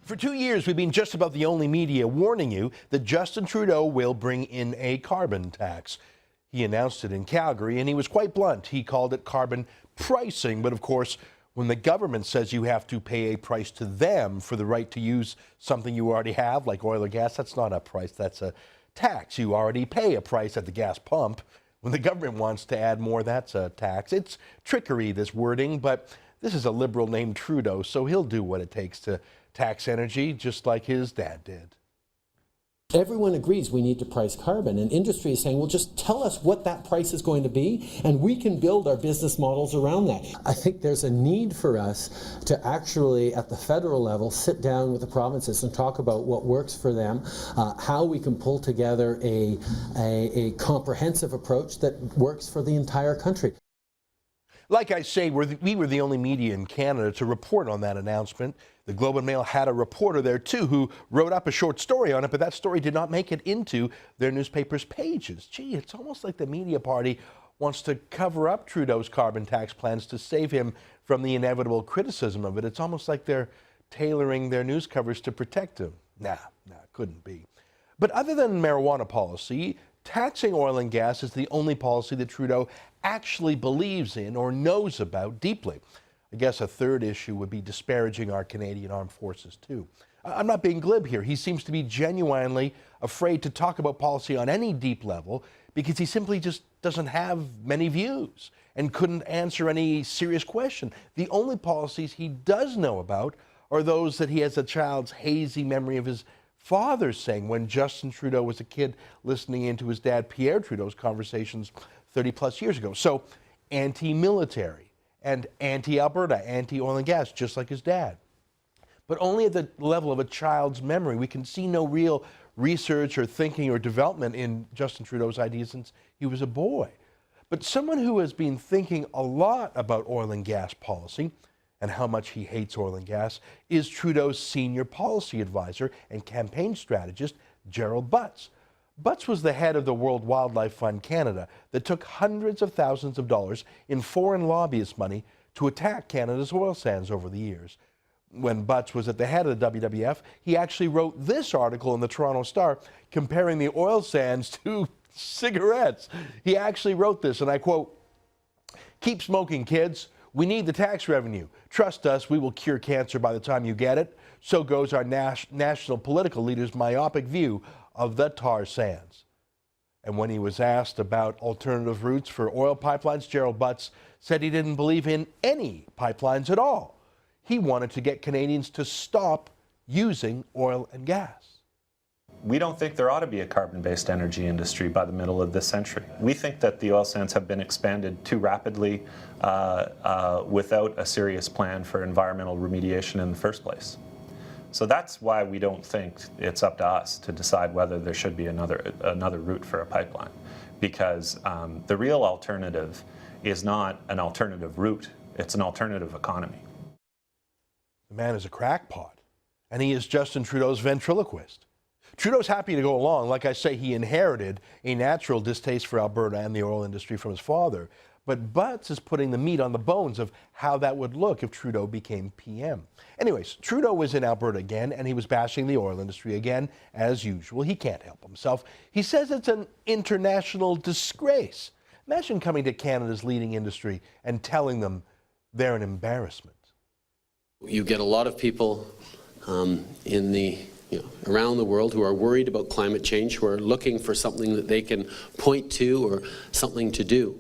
For 2 years, we've been just about the only media warning you that Justin Trudeau will bring in a carbon tax. He announced it in Calgary, and he was quite blunt. He called it carbon pricing. But of course, when the government says you have to pay a price to them for the right to use something you already have, like oil or gas, that's not a price, that's a tax. You already pay a price at the gas pump. When the government wants to add more, that's a tax. It's trickery, this wording, but this is a liberal named Trudeau, so he'll do what it takes to tax energy, just like his dad did. Everyone agrees we need to price carbon, and industry is saying, well, just tell us what that price is going to be, and we can build our business models around that. I think there's a need for us to actually, at the federal level, sit down with the provinces and talk about what works for them, how we can pull together a comprehensive approach that works for the entire country. Like I say, we were the only media in Canada to report on that announcement. The Globe and Mail had a reporter there, too, who wrote up a short story on it, but that story did not make it into their newspaper's pages. Gee, it's almost like the media party wants to cover up Trudeau's carbon tax plans to save him from the inevitable criticism of it. It's almost like they're tailoring their news coverage to protect him. Nah, couldn't be. But other than marijuana policy, taxing oil and gas is the only policy that Trudeau actually believes in or knows about deeply. I guess a third issue would be disparaging our Canadian armed forces, too. I'm not being glib here. He seems to be genuinely afraid to talk about policy on any deep level because he simply just doesn't have many views and couldn't answer any serious question. The only policies he does know about are those that he has a child's hazy memory of his father saying when Justin Trudeau was a kid listening into his dad Pierre Trudeau's conversations 30-plus years ago. So anti-military and anti-Alberta, anti-oil and gas, just like his dad. But only at the level of a child's memory. We can see no real research or thinking or development in Justin Trudeau's ideas since he was a boy. But someone who has been thinking a lot about oil and gas policy and how much he hates oil and gas is Trudeau's senior policy advisor and campaign strategist, Gerald Butts. Butts was the head of the World Wildlife Fund Canada that took hundreds of thousands of dollars in foreign lobbyist money to attack Canada's oil sands over the years. When Butts was at the head of the WWF, he actually wrote this article in the Toronto Star comparing the oil sands to cigarettes. He actually wrote this, and I quote, "Keep smoking, kids. We need the tax revenue. Trust us, we will cure cancer by the time you get it." So goes our national political leaders' myopic view of the tar sands. And when he was asked about alternative routes for oil pipelines, Gerald Butts said he didn't believe in any pipelines at all. He wanted to get Canadians to stop using oil and gas. We don't think there ought to be a carbon-based energy industry by the middle of this century. We think that the oil sands have been expanded too rapidly without a serious plan for environmental remediation in the first place. So that's why we don't think it's up to us to decide whether there should be another route for a pipeline. Because the real alternative is not an alternative route, it's an alternative economy. The man is a crackpot, and he is Justin Trudeau's ventriloquist. Trudeau's happy to go along. Like I say, he inherited a natural distaste for Alberta and the oil industry from his father. But Butts is putting the meat on the bones of how that would look if Trudeau became PM. Anyways, Trudeau was in Alberta again, and he was bashing the oil industry again, as usual. He can't help himself. He says it's an international disgrace. Imagine coming to Canada's leading industry and telling them they're an embarrassment. You get a lot of people around the world who are worried about climate change, who are looking for something that they can point to or something to do.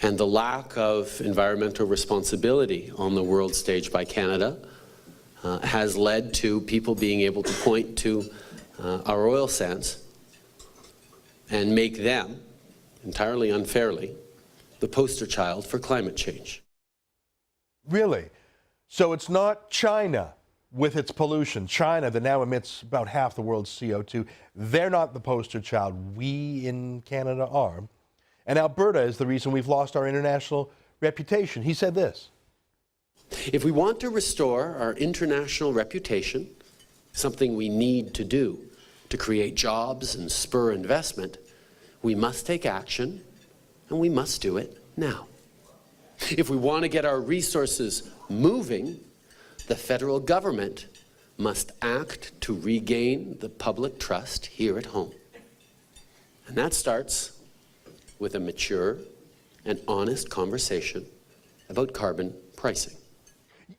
And the lack of environmental responsibility on the world stage by Canada has led to people being able to point to our oil sands and make them, entirely unfairly, the poster child for climate change. Really? So it's not China with its pollution. China, that now emits about half the world's CO2, they're not the poster child. We in Canada are. And Alberta is the reason we've lost our international reputation. He said this. If we want to restore our international reputation, something we need to do to create jobs and spur investment, we must take action, and we must do it now. If we want to get our resources moving, the federal government must act to regain the public trust here at home. And that starts with a mature and honest conversation about carbon pricing.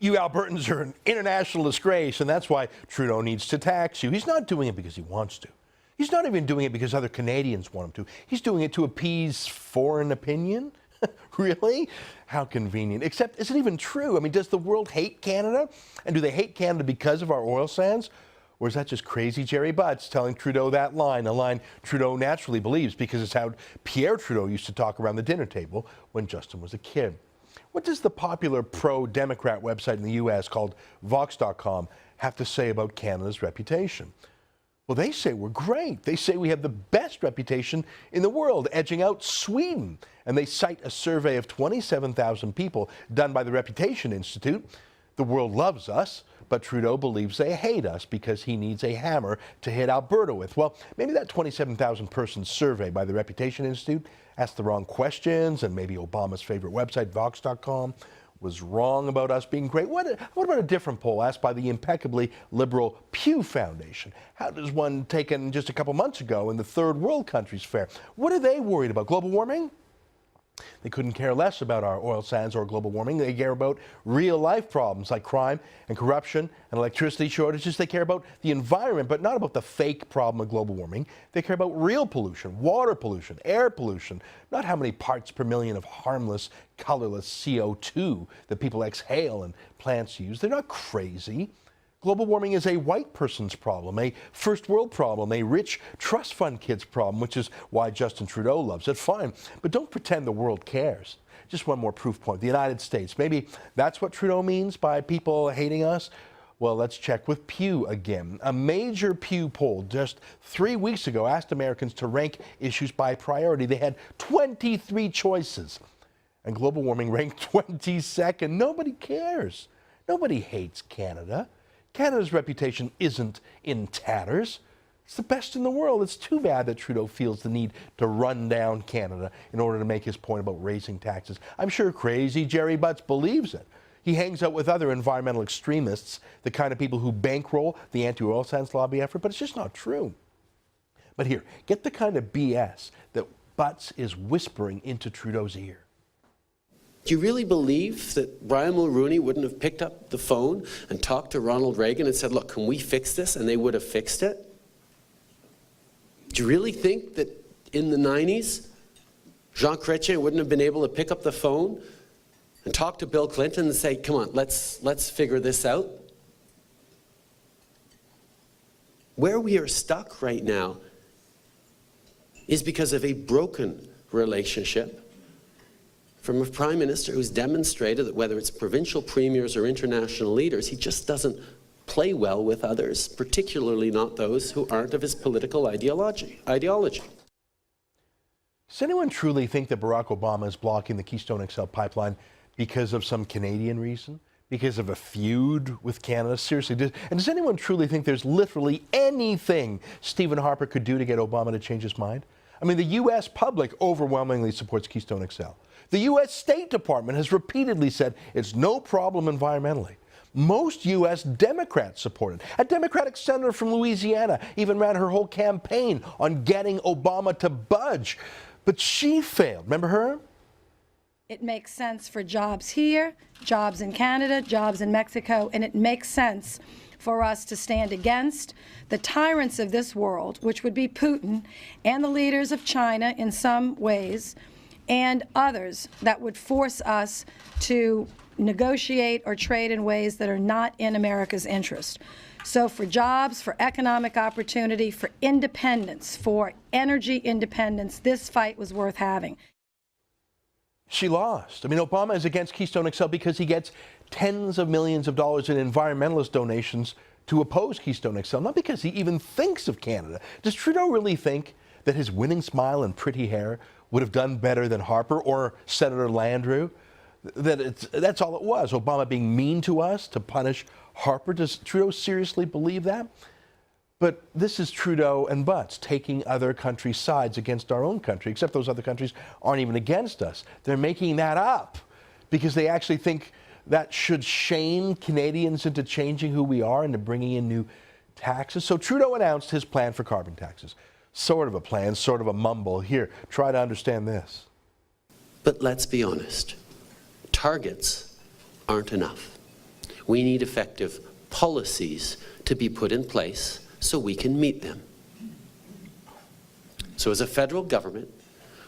You Albertans are an international disgrace, and that's why Trudeau needs to tax you. He's not doing it because he wants to. He's not even doing it because other Canadians want him to. He's doing it to appease foreign opinion. Really? How convenient. Except, is it even true? I mean, does the world hate Canada? And do they hate Canada because of our oil sands? Or is that just crazy Jerry Butts telling Trudeau that line, a line Trudeau naturally believes because it's how Pierre Trudeau used to talk around the dinner table when Justin was a kid? What does the popular pro-Democrat website in the U.S. called Vox.com have to say about Canada's reputation? Well, they say we're great. They say we have the best reputation in the world, edging out Sweden. And they cite a survey of 27,000 people done by the Reputation Institute. The world loves us, but Trudeau believes they hate us because he needs a hammer to hit Alberta with. Well, maybe that 27,000 person survey by the Reputation Institute asked the wrong questions, and maybe Obama's favorite website, Vox.com, was wrong about us being great. What about a different poll asked by the impeccably liberal Pew Foundation? How does one taken just a couple months ago in the third world countries fare? What are they worried about? Global warming? They couldn't care less about our oil sands or global warming. They care about real life problems like crime and corruption and electricity shortages. They care about the environment, but not about the fake problem of global warming. They care about real pollution, water pollution, air pollution, not how many parts per million of harmless, colorless CO2 that people exhale and plants use. They're not crazy. Global warming is a white person's problem, a first world problem, a rich trust fund kid's problem, which is why Justin Trudeau loves it. Fine, but don't pretend the world cares. Just one more proof point. The United States. Maybe that's what Trudeau means by people hating us? Well, let's check with Pew again. A major Pew poll just 3 weeks ago asked Americans to rank issues by priority. They had 23 choices, and global warming ranked 22nd. Nobody cares. Nobody hates Canada. Canada's reputation isn't in tatters. It's the best in the world. It's too bad that Trudeau feels the need to run down Canada in order to make his point about raising taxes. I'm sure crazy Jerry Butts believes it. He hangs out with other environmental extremists, the kind of people who bankroll the anti-oil sands lobby effort, but it's just not true. But here, get the kind of BS that Butts is whispering into Trudeau's ear. Do you really believe that Brian Mulroney wouldn't have picked up the phone and talked to Ronald Reagan and said, look, can we fix this? And they would have fixed it? Do you really think that in the 90s, Jean Chrétien wouldn't have been able to pick up the phone and talk to Bill Clinton and say, come on, let's figure this out? Where we are stuck right now is because of a broken relationship from a prime minister who's demonstrated that whether it's provincial premiers or international leaders, he just doesn't play well with others, particularly not those who aren't of his political ideology. Does anyone truly think that Barack Obama is blocking the Keystone XL pipeline because of some Canadian reason? Because of a feud with Canada? Seriously, does anyone truly think there's literally anything Stephen Harper could do to get Obama to change his mind? I mean, the U.S. public overwhelmingly supports Keystone XL. The U.S. State Department has repeatedly said it's no problem environmentally. Most U.S. Democrats support it. A Democratic senator from Louisiana even ran her whole campaign on getting Obama to budge. But she failed. Remember her? It makes sense for jobs here, jobs in Canada, jobs in Mexico, and it makes sense for us to stand against the tyrants of this world, which would be Putin and the leaders of China in some ways, and others that would force us to negotiate or trade in ways that are not in America's interest. So for jobs, for economic opportunity, for independence, for energy independence, this fight was worth having. She lost. I mean, Obama is against Keystone XL because he gets tens of millions of dollars in environmentalist donations to oppose Keystone XL, not because he even thinks of Canada. Does Trudeau really think that his winning smile and pretty hair would have done better than Harper or Senator Landrieu? That's all it was, Obama being mean to us to punish Harper? Does Trudeau seriously believe that? But this is Trudeau and Butts taking other countries' sides against our own country, except those other countries aren't even against us. They're making that up because they actually think that should shame Canadians into changing who we are, into bringing in new taxes. So Trudeau announced his plan for carbon taxes. Sort of a plan, sort of a mumble. Here, try to understand this. But let's be honest, targets aren't enough. We need effective policies to be put in place so we can meet them. So as a federal government,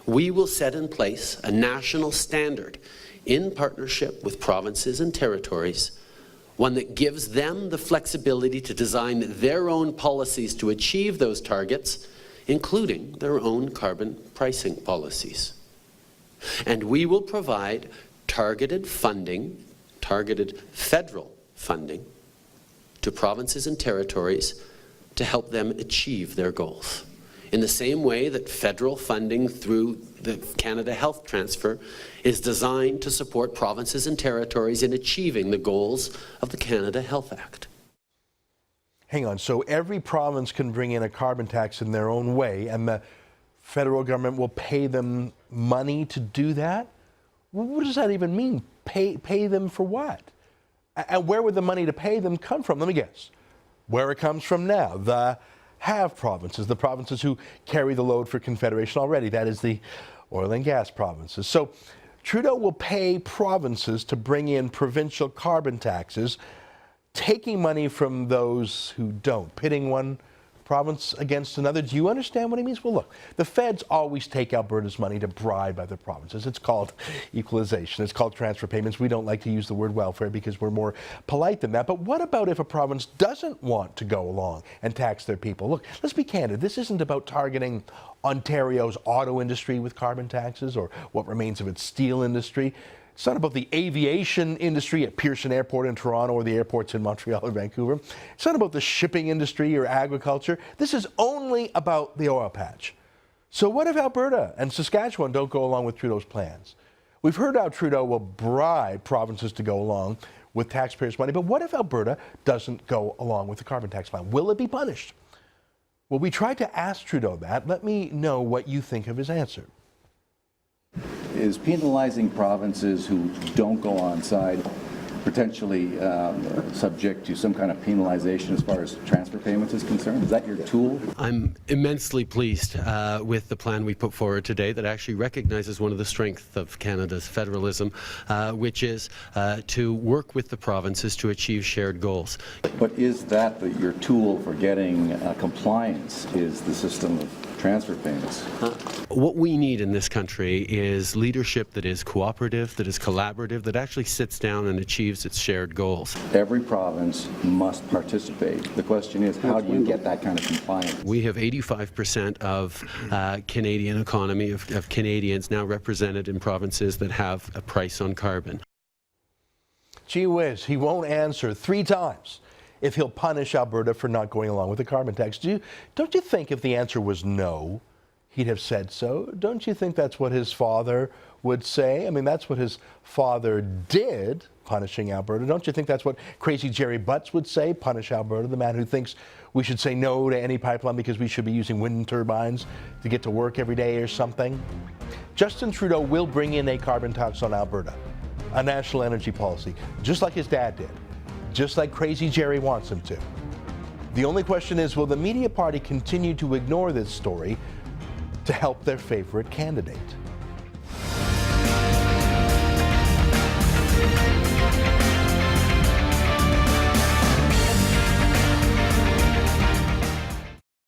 we will set in place a national standard in partnership with provinces and territories, one that gives them the flexibility to design their own policies to achieve those targets, including their own carbon pricing policies. And we will provide targeted funding, targeted federal funding, to provinces and territories to help them achieve their goals. In the same way that federal funding through the Canada Health Transfer is designed to support provinces and territories in achieving the goals of the Canada Health Act. Hang on, so every province can bring in a carbon tax in their own way, and the federal government will pay them money to do that? What does that even mean? Pay them for what? And where would the money to pay them come from? Let me guess. Where it comes from now, the have provinces, the provinces who carry the load for Confederation already. That is the oil and gas provinces. So Trudeau will pay provinces to bring in provincial carbon taxes, taking money from those who don't, pitting one province against another. Do you understand what he means? Well, look, the feds always take Alberta's money to bribe other provinces. It's called equalization. It's called transfer payments. We don't like to use the word welfare because we're more polite than that. But what about if a province doesn't want to go along and tax their people? Look, let's be candid. This isn't about targeting Ontario's auto industry with carbon taxes or what remains of its steel industry. It's not about the aviation industry at Pearson Airport in Toronto or the airports in Montreal or Vancouver. It's not about the shipping industry or agriculture. This is only about the oil patch. So what if Alberta and Saskatchewan don't go along with Trudeau's plans? We've heard how Trudeau will bribe provinces to go along with taxpayers' money, but what if Alberta doesn't go along with the carbon tax plan? Will it be punished? Well, we tried to ask Trudeau that. Let me know what you think of his answer. Is penalizing provinces who don't go on side potentially subject to some kind of penalization as far as transfer payments is concerned? Is that your tool? I'm immensely pleased with the plan we put forward today that actually recognizes one of the strengths of Canada's federalism, which is to work with the provinces to achieve shared goals. But is that your tool for getting compliance, is the system of transfer payments? What we need in this country is leadership that is cooperative, that is collaborative, that actually sits down and achieves its shared goals. Every province must participate. The question is, how do you get that kind of compliance? We have 85% of Canadian economy, of Canadians now represented in provinces that have a price on carbon. Gee whiz, he won't answer 3 times if he'll punish Alberta for not going along with the carbon tax. Don't you think if the answer was no, he'd have said so? Don't you think that's what his father would say? I mean, that's what his father did, punishing Alberta. Don't you think that's what crazy Jerry Butts would say, punish Alberta, the man who thinks we should say no to any pipeline because we should be using wind turbines to get to work every day or something? Justin Trudeau will bring in a carbon tax on Alberta, a national energy policy, just like his dad did. Just like crazy Jerry wants him to. The only question is, will the media party continue to ignore this story to help their favorite candidate?